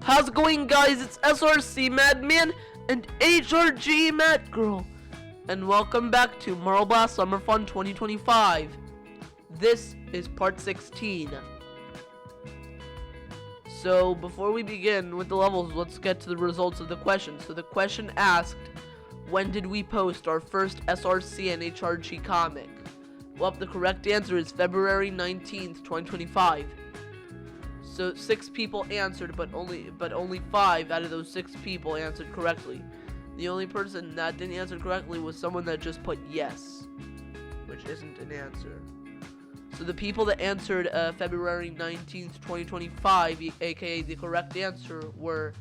How's it going, guys? It's SRC Madman and HRG Mad Girl, and welcome back to Marble Blast Summer Fun 2025. This is part 16. So before we begin with the levels, let's get to the results of the question. So the question asked, when did we post our first SRC and HRG comic? Well, the correct answer is February 19th, 2025. So 6 people answered, but only 5 out of those 6 people answered correctly. The only person that didn't answer correctly was someone that just put yes, which isn't an answer. So the people that answered February 19th, 2025, aka the correct answer, were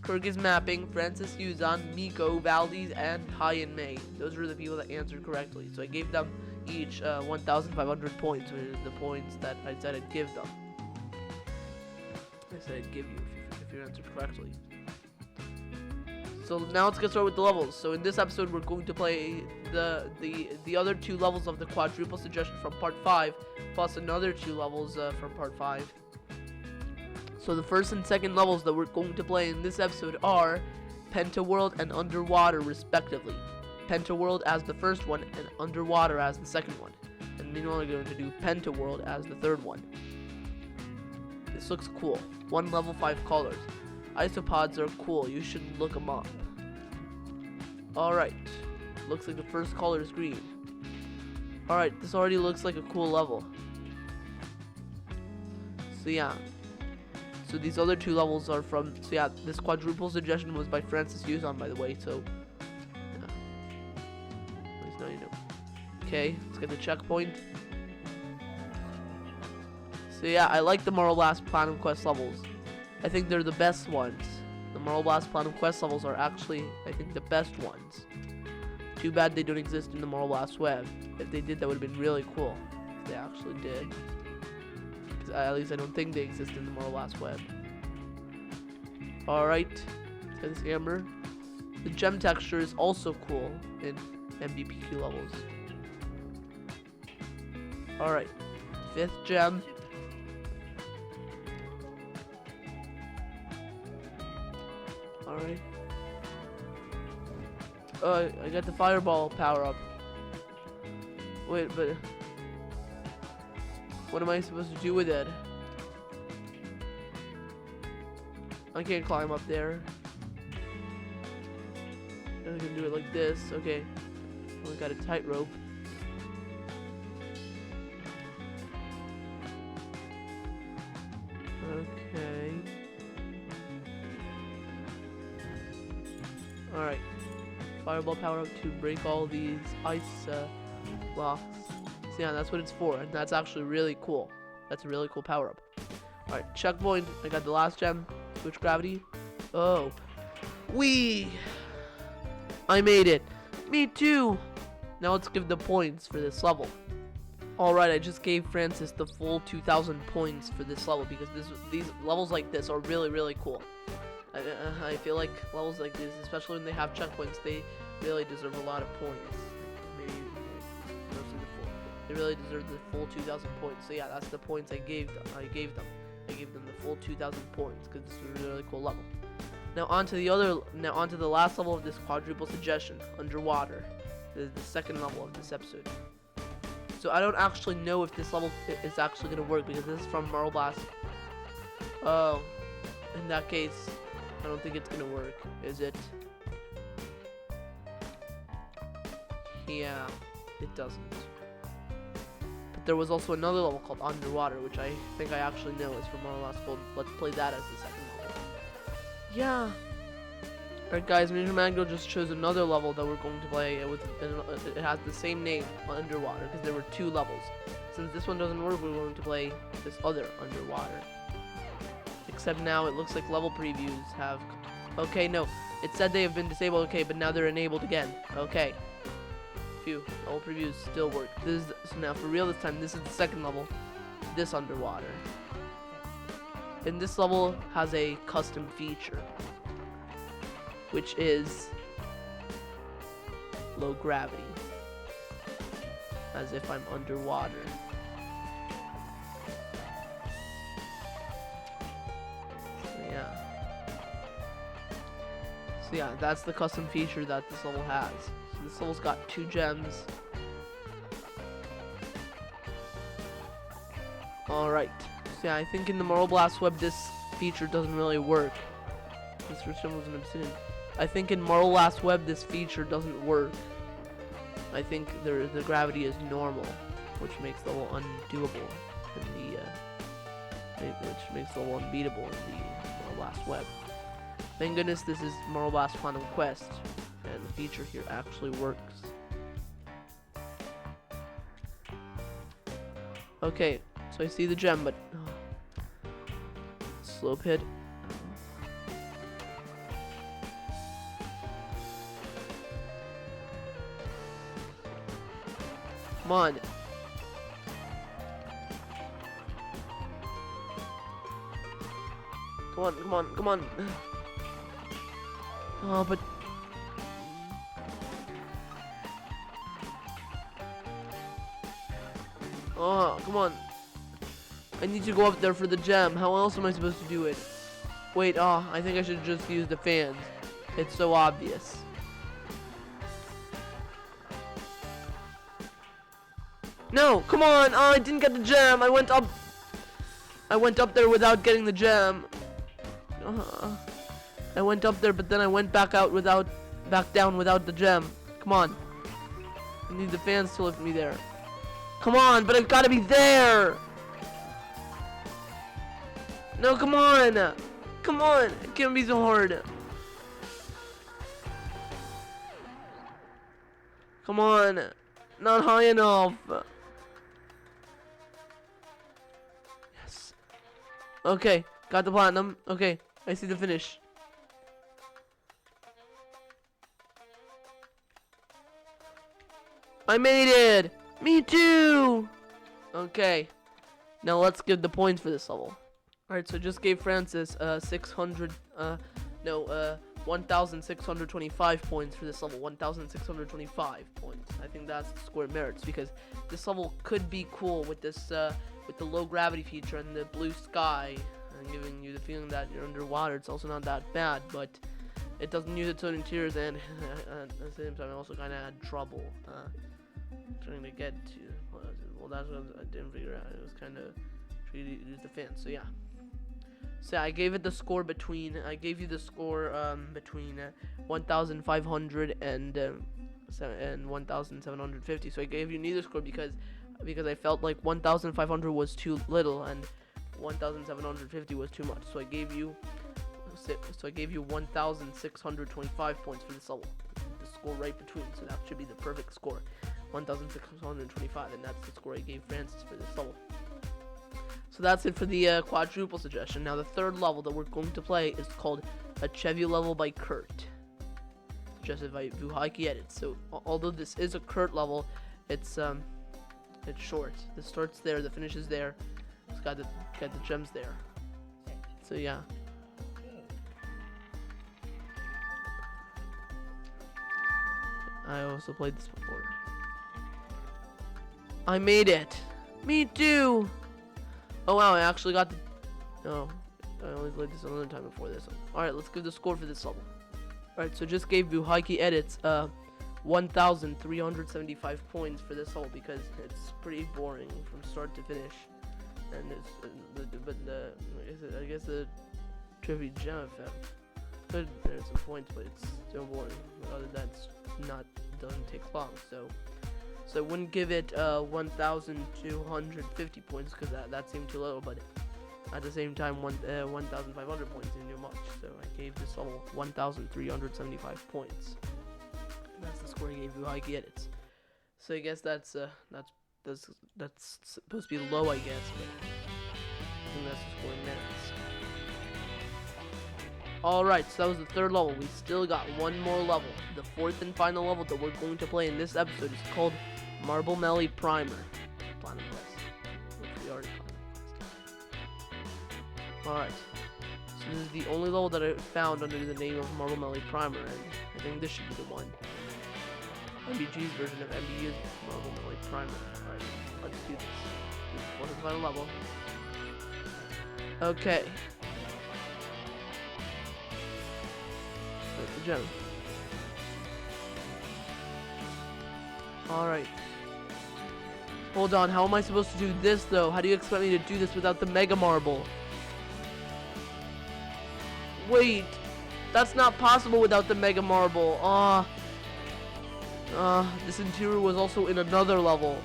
Kyrgyz Mapping, Francis Yuzan, Miko, Valdez, and Hyan May. Those were the people that answered correctly. So I gave them each 1,500 points, which is the points that I said I'd give them. I said I'd give you if you answered correctly. So now let's get started with the levels. So in this episode, we're going to play the other 2 levels of the quadruple suggestion from part 5, plus another 2 levels from part 5. So the first and second levels that we're going to play in this episode are Pentaworld and Underwater, respectively. Pentaworld as the first one, and Underwater as the second one. And meanwhile, we're going to do Pentaworld as the third one. This looks cool. 1 level 5 colors. Isopods are cool. You should look them up. Alright. Looks like the first color is green. Alright, this already looks like a cool level. So yeah. So these other 2 levels are from... So yeah, this quadruple suggestion was by Francis Yuzan, by the way, so... Yeah. At least now you know. Okay, let's get the checkpoint. So yeah, I like the Marble Blast Platinum Quest levels. I think they're the best ones. The Marble Blast Platinum Quest levels are actually, I think, the best ones. Too bad they don't exist in the Marble Blast web. If they did, that would have been really cool. If they actually did. At least I don't think they exist in the Marble Blast web. Alright. Let's get this hammer. The gem texture is also cool in MBPQ levels. Alright. 5th gem. Alright. I got the fireball power up. Wait, but what am I supposed to do with it? I can't climb up there. I can do it like this. Okay. Only got a tightrope. Okay. Alright. Fireball power up to break all these ice blocks. So yeah, that's what it's for, and that's actually really cool. That's a really cool power up. Alright, checkpoint. I got the last gem. Switch gravity. Oh. Whee! I made it. Me too! Now let's give the points for this level. Alright, I just gave Francis the full 2,000 points for this level because these levels like this are really, really cool. I feel like levels like this, especially when they have checkpoints, they really deserve a lot of points. Maybe they really deserve the full 2,000 points. So yeah, that's the points I gave them. I gave them the full 2,000 points because this is a really cool level. Now on to the last level of this quadruple suggestion, Underwater. This is the second level of this episode. So I don't actually know if this level is actually gonna work because this is from Marble Blast. Oh, in that case, I don't think it's gonna work, is it? Yeah, it doesn't. But there was also another level called Underwater, which I think I actually know is from Marble Blast Gold. Let's play that as the second level. Yeah. Alright guys, Major Magno just chose another level that we're going to play. It has the same name, Underwater, because there were 2 levels. Since this one doesn't work, we're going to play this other Underwater. Except now it looks like level previews have... Okay, no. It said they have been disabled, okay, but now they're enabled again. Okay. Phew. Level previews still work. So now, for real this time, this is the second level. This Underwater. And this level has a custom feature, which is low gravity. As if I'm underwater. So yeah, that's the custom feature that this level has. So this level's got 2 gems. Alright. So yeah, I think in the Marble Blast web this feature doesn't really work. This resembles an obsidian. I think in Marble Blast web this feature doesn't work. I think the gravity is normal, which makes the level undoable in the which makes the level unbeatable in the Marble Blast web. Thank goodness this is Marble Blast Quantum Quest, and the feature here actually works. Okay, so I see the gem, but slope hit. Come on. Come on, come on, come on. Oh, but... Oh, come on. I need to go up there for the gem. How else am I supposed to do it? Wait, I think I should just use the fans. It's so obvious. No, come on. Oh, I didn't get the gem. I went up there without getting the gem. I went up there, but then I went back down without the gem. Come on. I need the fans to lift me there. Come on, but I've got to be there. No, come on. Come on. It can't be so hard. Come on. Not high enough. Yes. Okay, got the platinum. Okay, I see the finish. I made it! Me too! Okay. Now let's give the points for this level. Alright, so just gave Francis 1,625 points for this level. 1,625 points. I think that's the score it merits, because this level could be cool with this with the low gravity feature and the blue sky and giving you the feeling that you're underwater. It's also not that bad, but it doesn't use its own interiors, and at the same time I also kind of had trouble trying to get to, well, that's what I didn't figure out. It was kind of trying to use the fans. So yeah. So I gave it the score between, I gave you the score between 1,500 and 1,750. So I gave you neither score because I felt like 1,500 was too little and 1,750 was too much. So I gave you 1,625 points for this level. The score right between, so that should be the perfect score. 1,625, and that's the score I gave Francis for this level. So that's it for the quadruple suggestion. Now the third level that we're going to play is called a Chevy level by Kurt, suggested by Vuhaiki Edits. So although this is a Kurt level, it's short. The start's there, the finish is there. It's got the gems there. So yeah. I also played this before. I made it. Me too. Oh wow, I actually got the... No, I only played this another time before this. Alright, let's give the score for this level. Alright, so just gave Vuhaiki Edits 1,375 points for this level because it's pretty boring from start to finish. And it's I guess the trivia gem effect could there's some points, but it's still boring. But other than that, it's doesn't take long. So I wouldn't give it 1,250 points because that seemed too little, but at the same time 1,500 points isn't too much. So I gave this level 1,375 points. And that's the score I gave Vuhaiki Edits. So I guess that's supposed to be low, I guess, but I think that's the score in minutes. Alright, so that was the third level. We still got one more level. The fourth and final level that we're going to play in this episode is called Marble Melly Primer. Platinum Quest, which we already played. Alright, so this is the only level that I found under the name of Marble Melly Primer, and I think this should be the one. MBG's version of MBU's Marble Melly Primer. Alright, let's do this. This is the fourth and final level. Okay. gem. Alright. Hold on, how am I supposed to do this though? How do you expect me to do this without the Mega Marble? Wait, that's not possible without the Mega Marble. This interior was also in another level.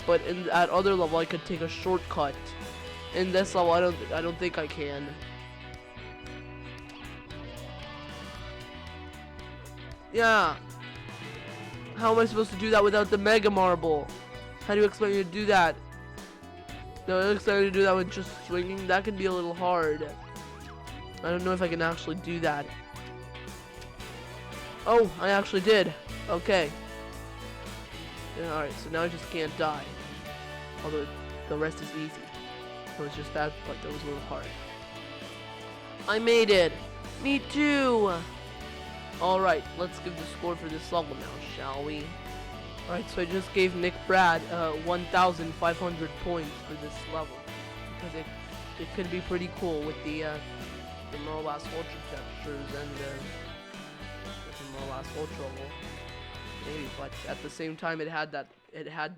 But in that other level I could take a shortcut. In this level I don't think I can. Yeah. How am I supposed to do that without the Mega Marble? How do you expect me to do that? No, I expect me to do that with just swinging. That could be a little hard. I don't know if I can actually do that. Oh, I actually did. Okay. Yeah, alright, so now I just can't die. Although the rest is easy. It was just that part that was a little hard. I made it! Me too! Alright, let's give the score for this level now, shall we? Alright, so I just gave Nick Brad 1,500 points for this level. Because it could be pretty cool with the Marble Ultra textures and the Marble Ultra level. Maybe, but at the same time it had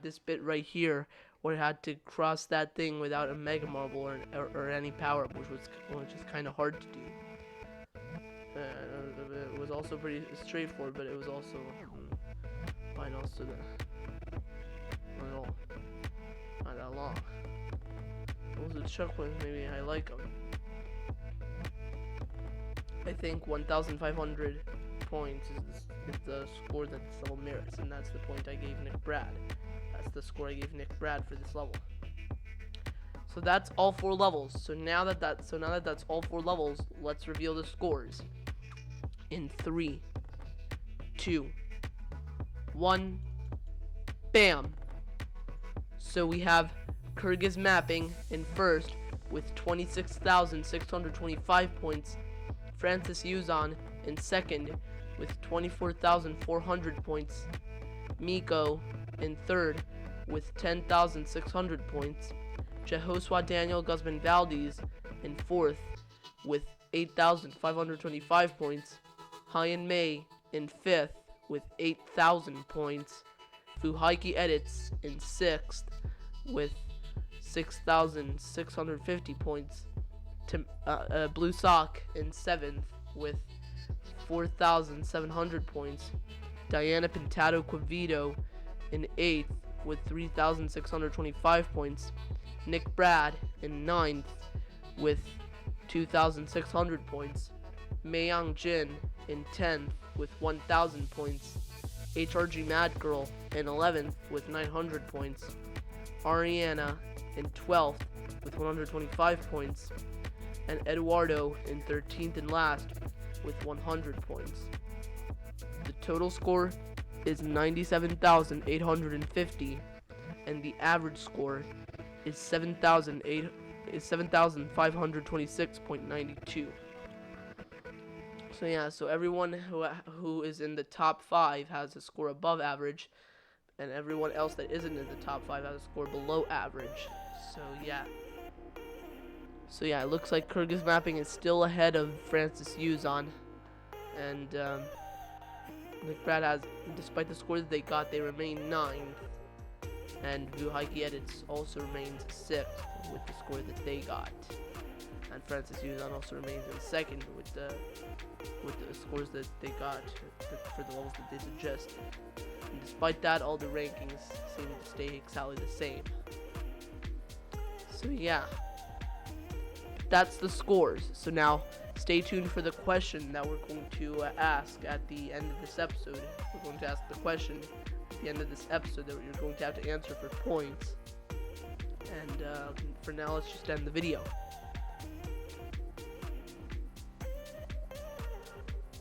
this bit right here where it had to cross that thing without a Mega Marble or any power up, which is kind of hard to do. It was also pretty straightforward, but it was also fine. Also, not that long. Those are the checkpoints. Maybe I like them. I think 1,500 points is the score that this level merits, and that's the point I gave Nick Brad. That's the score I gave Nick Brad for this level. So that's all 4 levels. So now that that's all 4 levels, let's reveal the scores. In 3, 2, 1, bam! So we have Kyrgyz Mapping in first with 26,625 points. Francis Yuzan in second with 24,400 points. Miko in third with 10,600 points. Jehoswa Daniel Guzman Valdez in fourth with 8,525 points. Hyan Mei in fifth with 8,000 points. Fuhaiki Edits in sixth with 6,650 points. Blue Sock in 7th with 4,700 points. Diana Pintado Quavito in 8th with 3,625 points. Nick Brad in 9th with 2,600 points. Meiyang Jin in 10th with 1,000 points. HRG Mad Girl in 11th with 900 points. Ariana in 12th with 125 points. And Eduardo in 13th and last with 100 points. The total score is 97,850, and the average score is 7,526.92. So yeah, so everyone who is in the top 5 has a score above average, and everyone else that isn't in the top 5 has a score below average. So yeah, it looks like Kyrgyz Mapping is still ahead of Francis Yuzan, and Nick Brad has, despite the score that they got, they remain 9th, and Fuhaiki Edits also remains 6th with the score that they got, and Francis Yuzan also remains in 2nd with the scores that they got for the levels that they suggested. And despite that, all the rankings seem to stay exactly the same. So yeah, that's the scores. So now stay tuned for the question that we're going to ask at the end of this episode. We're going to ask the question at the end of this episode that you're going to have to answer for points. And for now, let's just end the video.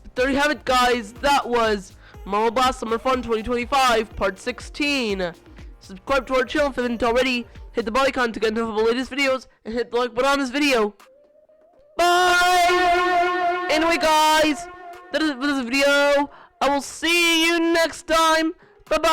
But there you have it, guys. That was Marble Blast Summer Fun 2025 Part 16. Subscribe to our channel if you haven't already. Hit the bell icon to get notified of the latest videos, and hit the like button on this video. Bye! Anyway, guys, that is it for this video. I will see you next time. Bye-bye!